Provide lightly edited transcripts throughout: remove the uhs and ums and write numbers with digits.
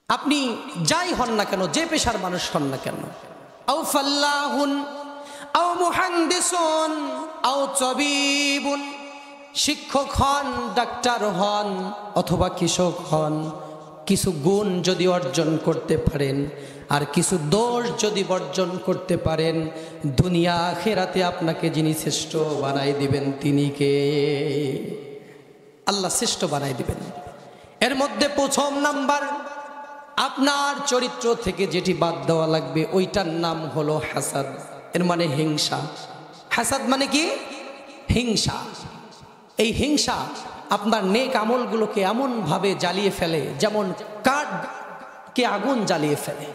আপনি যাই হন না কেন, যে পেশার মানুষ হন না কেন, আও ফাল্লাহুন আও মুহান্দিসুন আও তাবিবুন, শিক্ষক হন, ডাক্তার হন অথবা কৃষক হন, কিছু গুণ যদি অর্জন করতে পারেন আর কিছু দোষ যদি বর্জন করতে পারেন, দুনিয়া আখিরাতে আপনাকে যিনি শ্রেষ্ঠ বানাই দিবেন তিনি কে? আল্লাহ শ্রেষ্ঠ বানাই দিবেন। এর মধ্যে প্রথম নাম্বার, আপনার চরিত্র থেকে যেটি বাদ দেওয়া লাগবে ওইটার নাম হলো হাসাদ। এর মানে হিংসা। হাসাদ মানে কি? হিংসা। এই হিংসা আপনার নেক আমলগুলোকে এমনভাবে জ্বালিয়ে ফেলে যেমন কাঠকে আগুন জ্বালিয়ে ফেলে।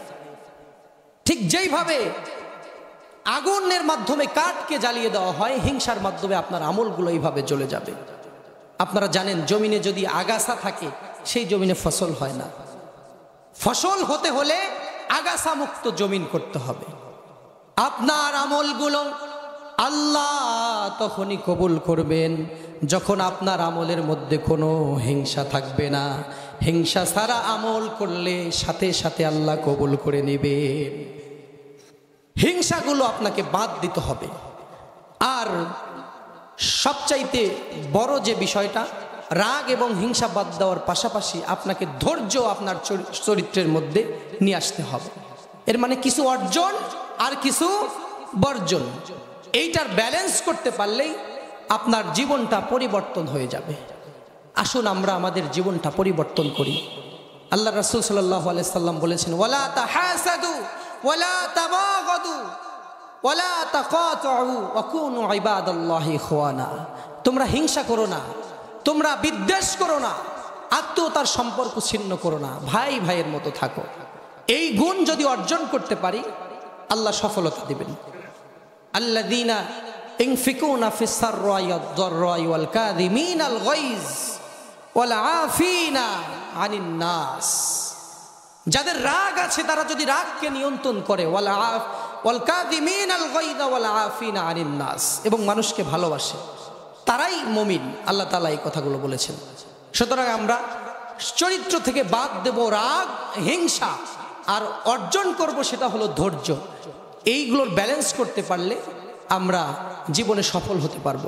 ঠিক যেইভাবে আগুনের মাধ্যমে কাঠকে জ্বালিয়ে দেওয়া হয়, হিংসার মাধ্যমে আপনার আমলগুলো এইভাবে জ্বলে যাবে। আপনারা জানেন, জমিনে যদি আগাছা থাকে সেই জমিনে ফসল হয় না। ফসল হতে হলে আগাছা মুক্ত জমিন করতে হবে। আপনার আমলগুলো আল্লাহ তখনই কবুল করবেন যখন আপনার আমলের মধ্যে কোনো হিংসা থাকবে না। হিংসা ছাড়া আমল করলে সাথে সাথে আল্লাহ কবুল করে নেবেন। হিংসাগুলো আপনাকে বাদ দিতে হবে। আর সবচাইতে বড় যে বিষয়টা, রাগ এবং হিংসা বাদ দেওয়ার পাশাপাশি আপনাকে ধৈর্য আপনার চরিত্রের মধ্যে নিয়ে আসতে হবে। এর মানে কিছু অর্জন আর কিছু বর্জন, এইটার ব্যালেন্স করতে পারলেই আপনার জীবনটা পরিবর্তন হয়ে যাবে। আসুন আমরা আমাদের জীবনটা পরিবর্তন করি। আল্লাহ রাসূল সাল্লাল্লাহু আলাইহি সাল্লাম বলেছেন, ওয়ালা তাহাসাদু ওয়ালা তাবাগাদু ওয়ালা তাকাতুউ ওয়া কুনু ইবাদাল্লাহি ইখওয়ানা। তোমরা হিংসা করো না, তোমরা বিদ্বেষ করো না, আত্মীয়তার সম্পর্ক ছিন্ন করো না, ভাই ভাইয়ের মতো থাকো। এই গুণ যদি অর্জন করতে পারি আল্লাহ সফলতা দিবেন। আল্লাযীনা ইনফিকুনা ফিস সাররাই ওয়াদ দাররাই ওয়াল কাযিমিনাল গায়জ ওয়াল আফিনা আনিন নাস। যাদের রাগ আছে তারা যদি রাগকে নিয়ন্ত্রণ করে, ওয়াল কাযিমিনাল গায়জ ওয়াল আফিনা আনিন নাস, এবং মানুষকে ভালোবাসে, তারাই মুমিন। আল্লাহ তাআলা এই কথাগুলো বলেছেন। সুতরাং আমরা চরিত্র থেকে বাদ দেব রাগ, হিংসা, আর অর্জন করব সেটা হলো ধৈর্য। এইগুলোর ব্যালেন্স করতে পারলে আমরা জীবনে সফল হতে পারবো।